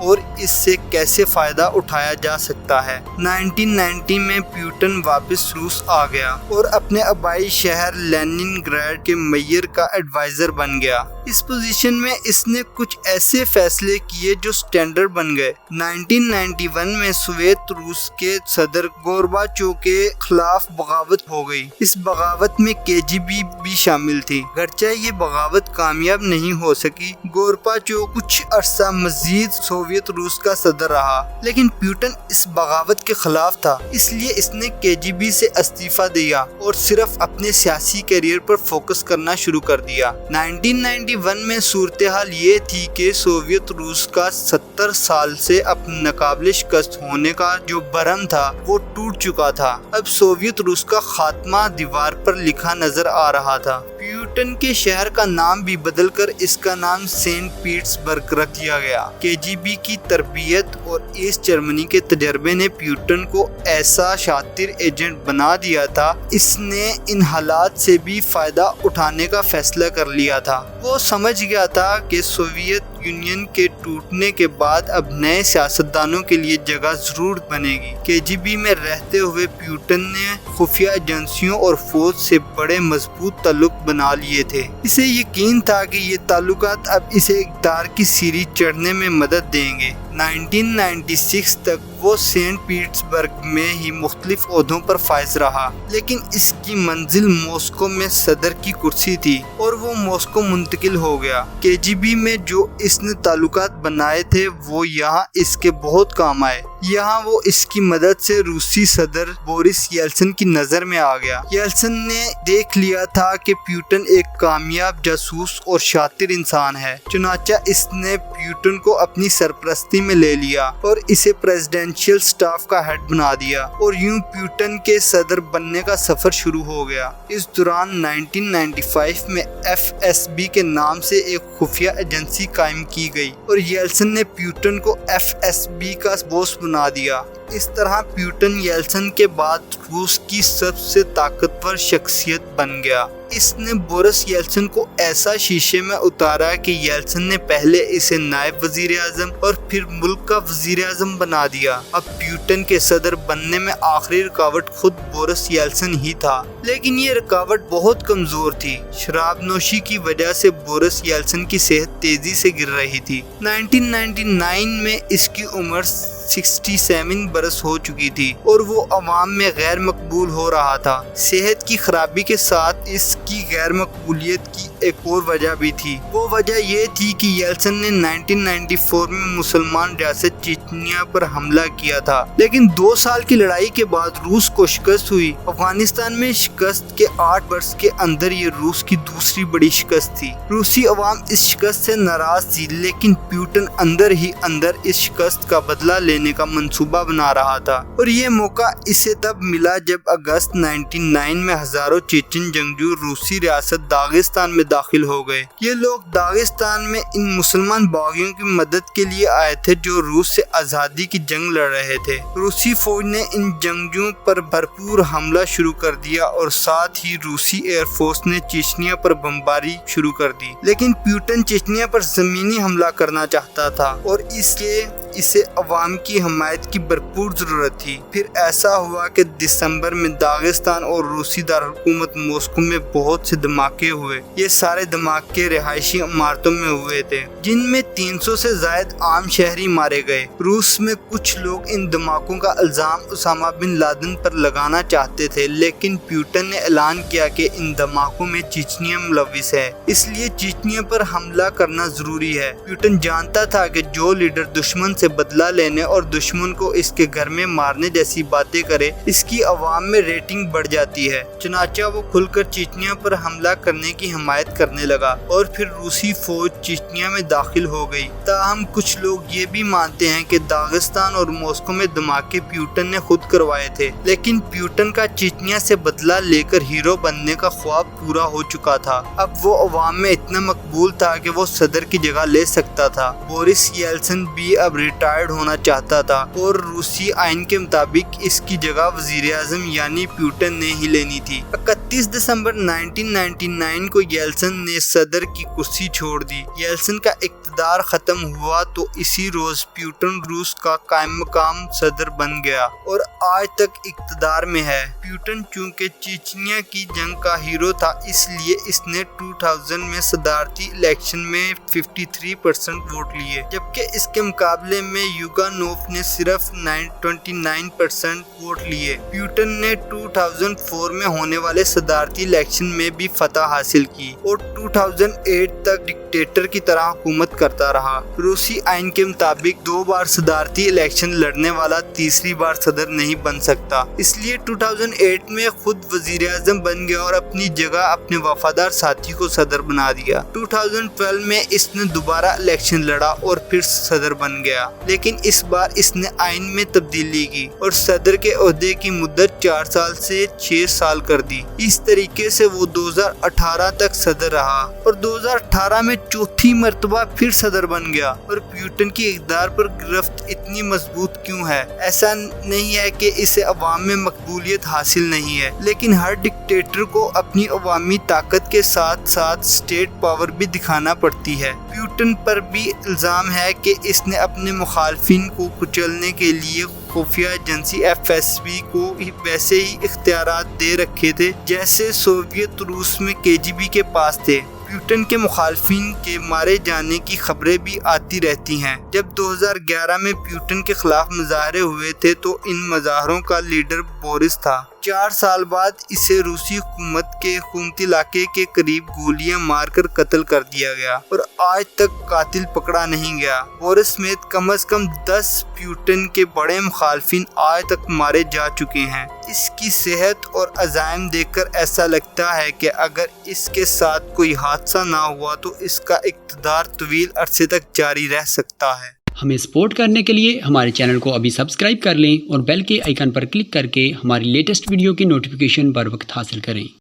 اور اس سے کیسے فائدہ اٹھایا جا سکتا ہے۔ 1990 میں پیوٹن واپس روس آ گیا اور اپنے آبائی شہر لینن گراڈ کے میئر کا ایڈوائزر بن گیا۔ اس پوزیشن میں اس نے کچھ ایسے فیصلے کیے جو سٹینڈرڈ بن گئے۔ 1991 میں سوویت روس کے صدر گورباچوف کے خلاف بغاوت ہو گئی۔ اس بغاوت میں KGB بھی شامل تھی، گرچہ یہ بغاوت کامیاب نہیں ہو سکی۔ گورباچوف کچھ عرصہ مزید سوویت روس کا صدر رہا، لیکن پیوٹن اس بغاوت کے خلاف تھا، اس لیے اس نے KGB سے استعفیٰ دیا اور صرف اپنے سیاسی کیریئر پر فوکس کرنا شروع کر دیا۔ 1991 میں صورتحال یہ تھی کہ سوویت روس کا 70 سال سے اپنے ناقابل شکست ہونے کا جو برہم تھا وہ ٹوٹ چکا تھا۔ اب سوویت روس کا خاتمہ دیوار پر لکھا نظر آ رہا تھا۔ پیوٹن کے شہر کا نام بھی بدل کر اس کا نام سینٹ پیٹرزبرگ رکھ دیا گیا۔ KGB کی تربیت اور ایسٹ جرمنی کے تجربے نے پیوٹن کو ایسا شاطر ایجنٹ بنا دیا تھا، اس نے ان حالات سے بھی فائدہ اٹھانے کا فیصلہ کر لیا تھا۔ وہ سمجھ گیا تھا کہ سوویت یونین کے ٹوٹنے کے بعد اب نئے سیاستدانوں کے لیے جگہ ضرور بنے گی۔ KGB میں رہتے ہوئے پیوٹن نے خفیہ ایجنسیوں اور فوج سے بڑے مضبوط تعلق بنا لیے تھے۔ اسے یقین تھا کہ یہ تعلقات اب اسے اقتدار کی سیڑھی چڑھنے میں مدد دیں گے۔ 1996 تک وہ سینٹ پیٹرزبرگ میں ہی مختلف عہدوں پر فائز رہا، لیکن اس کی منزل ماسکو میں صدر کی کرسی تھی اور وہ ماسکو منتقل ہو گیا۔ KGB میں جو اس نے تعلقات بنائے تھے وہ یہاں اس کے بہت کام آئے۔ یہاں وہ اس کی مدد سے روسی صدر بورس یلتسن کی نظر میں آ گیا۔ یلتسن نے دیکھ لیا تھا کہ پیوٹن ایک کامیاب جاسوس اور شاطر انسان ہے، چنانچہ اس نے پیوٹن کو اپنی سرپرستی میں لے لیا اور اسے پریزیڈنشیل سٹاف کا ہیڈ بنا دیا، اور یوں پیوٹن کے صدر بننے کا سفر شروع ہو گیا۔ اس دوران 1995 میں FSB کے نام سے ایک خفیہ ایجنسی قائم کی گئی اور یلتسن نے پیوٹن کو FSB کا باس بنا دیا۔ اس طرح پیوٹن یلتسن کے بعد روس کی سب سے طاقتور شخصیت بن گیا۔ اس نے بورس یلتسن کو ایسا شیشے میں اتارا کہ یلتسن نے پہلے اسے نائب وزیر اعظم اور پھر ملک کا وزیر اعظم بنا دیا۔ اب پیوٹن کے صدر بننے میں آخری رکاوٹ خود بورس یلتسن ہی تھا، لیکن یہ رکاوٹ بہت کمزور تھی۔ شراب نوشی کی وجہ سے بورس یلتسن کی صحت تیزی سے گر رہی تھی۔ 1999 میں اس کی عمر 67 برس ہو چکی تھی اور وہ عوام میں غیر مقبول ہو رہا تھا۔ صحت کی خرابی کے ساتھ اس کی غیر مقبولیت کی ایک اور وجہ بھی تھی۔ وہ وجہ یہ تھی کہ یلتسن نے 1994 میں مسلمان ریاست چیچنیا پر حملہ کیا تھا، لیکن 2 سال کی لڑائی کے بعد روس کو شکست ہوئی۔ افغانستان میں شکست کے 8 برس کے اندر یہ روس کی دوسری بڑی شکست تھی۔ روسی عوام اس شکست سے ناراض تھی، لیکن پیوٹن اندر ہی اندر اس شکست کا بدلہ لینے کا منصوبہ بنا رہا تھا، اور یہ موقع اسے تب ملا جب اگست 1999 میں ہزاروں چیچن جنگجو روسی ریاست داغستان میں داخل ہو گئے۔ یہ لوگ داغستان میں ان مسلمان باغیوں کی مدد کے لیے آئے تھے جو روس سے آزادی کی جنگ لڑ رہے تھے۔ روسی فوج نے ان جنگجوؤں پر بھرپور حملہ شروع کر دیا اور ساتھ ہی روسی ایئر فورس نے چیچنیا پر بمباری شروع کر دی، لیکن پیوٹن چیچنیا پر زمینی حملہ کرنا چاہتا تھا اور اس لیے اسے عوام کی حمایت کی بھرپور ضرورت تھی۔ پھر ایسا ہوا کہ دسمبر میں داغستان اور روسی دارالحکومت ماسکو میں بہت سے دھماکے ہوئے۔ یہ سارے دھماکے رہائشی عمارتوں میں ہوئے تھے، جن میں 300 سے زائد عام شہری مارے گئے۔ روس میں کچھ لوگ ان دھماکوں کا الزام اسامہ بن لادن پر لگانا چاہتے تھے، لیکن پیوٹن نے اعلان کیا کہ ان دھماکوں میں چیچنیا ملوث ہے، اس لیے چیچنیا پر حملہ کرنا ضروری ہے۔ پیوٹن جانتا تھا کہ جو لیڈر دشمن سے بدلہ لینے اور دشمن کو اس کے گھر میں مارنے جیسی باتیں کرے، اس کی عوام میں ریٹنگ بڑھ جاتی ہے۔ چنانچہ وہ کھل کر چیچنیا پر حملہ کرنے کی حمایت کرنے لگا اور پھر روسی فوج چیچنیا میں داخل ہو گئی۔ تاہم کچھ لوگ یہ بھی مانتے ہیں کہ داغستان اور ماسکو میں دھماکے پیوٹن نے خود کروائے تھے، لیکن پیوٹن کا چیچنیا سے بدلہ لے کر ہیرو بننے کا خواب پورا ہو چکا تھا۔ اب وہ عوام میں اتنا مقبول تھا کہ وہ صدر کی جگہ لے سکتا تھا۔ بورس یلتسن بھی اب ریٹائرڈ ہونا چاہتا تھا اور روسی آئین کے مطابق اس کی جگہ وزیر اعظم یعنی پیوٹن نے ہی لینی تھی۔ 31 دسمبر 1999 کو یلسن نے صدر کی کرسی چھوڑ دی۔ یلسن کا اقتدار ختم ہوا تو اسی روز پیوٹن روس کا قائم مقام صدر بن گیا اور آج تک اقتدار میں ہے۔ پیوٹن چونکہ چیچنیا کی جنگ کا ہیرو تھا، اس لیے اس نے 2000 میں صدارتی الیکشن میں 53% ووٹ لیے، جبکہ اس کے مقابلے میں یوگانوف نے صرف 29% ووٹ لیے۔ پیوٹن نے 2004 میں ہونے والے صدارتی الیکشن میں بھی فتح حاصل کی اور 2008 تک ڈکٹیٹر کی طرح حکومت کرتا رہا۔ روسی آئین کے مطابق 2 بار صدارتی الیکشن لڑنے والا تیسری بار صدر نہیں بن سکتا، اس لیے 2008 میں خود وزیر اعظم بن گیا اور اپنی جگہ اپنے وفادار ساتھی کو صدر بنا دیا۔ 2012 میں اس نے دوبارہ الیکشن لڑا اور پھر صدر بن گیا، لیکن اس بار اس نے آئین میں تبدیلی کی اور صدر کے عہدے کی مدت 4 سال سے 6 سال کر دی۔ اس طریقے سے وہ 2018 تک صدر رہا اور 2018 میں چوتھی مرتبہ پھر صدر بن گیا۔ اور پیوٹن کی اقتدار پر گرفت اتنی مضبوط کیوں ہے؟ ایسا نہیں ہے کہ اسے عوام میں مقبولیت حاصل نہیں ہے، لیکن ہر ڈکٹیٹر کو اپنی عوامی طاقت کے ساتھ ساتھ اسٹیٹ پاور بھی دکھانا پڑتی ہے۔ پیوٹن پر بھی الزام ہے کہ اس نے اپنے مخالفین کو کچلنے کے لیے خفیہ ایجنسی FSB کو ویسے ہی اختیارات دے رکھے تھے جیسے سوویت روس میں KGB کے پاس تھے۔ پیوٹن کے مخالفین کے مارے جانے کی خبریں بھی آتی رہتی ہیں۔ جب 2011 میں پیوٹن کے خلاف مظاہرے ہوئے تھے تو ان مظاہروں کا لیڈر بورس تھا۔ 4 سال بعد اسے روسی حکومت کے حکومتی علاقے کے قریب گولیاں مار کر قتل کر دیا گیا اور آج تک قاتل پکڑا نہیں گیا۔ بورس سمیت کم از کم 10 پیوٹن کے بڑے مخالفین آج تک مارے جا چکے ہیں۔ اس کی صحت اور عزائم دیکھ کر ایسا لگتا ہے کہ اگر اس کے ساتھ کوئی حادثہ نہ ہوا تو اس کا اقتدار طویل عرصے تک جاری رہ سکتا ہے۔ ہمیں سپورٹ کرنے کے لیے ہمارے چینل کو ابھی سبسکرائب کر لیں اور بیل کے آئیکن پر کلک کر کے ہماری لیٹسٹ ویڈیو کی نوٹیفیکیشن بر وقت حاصل کریں۔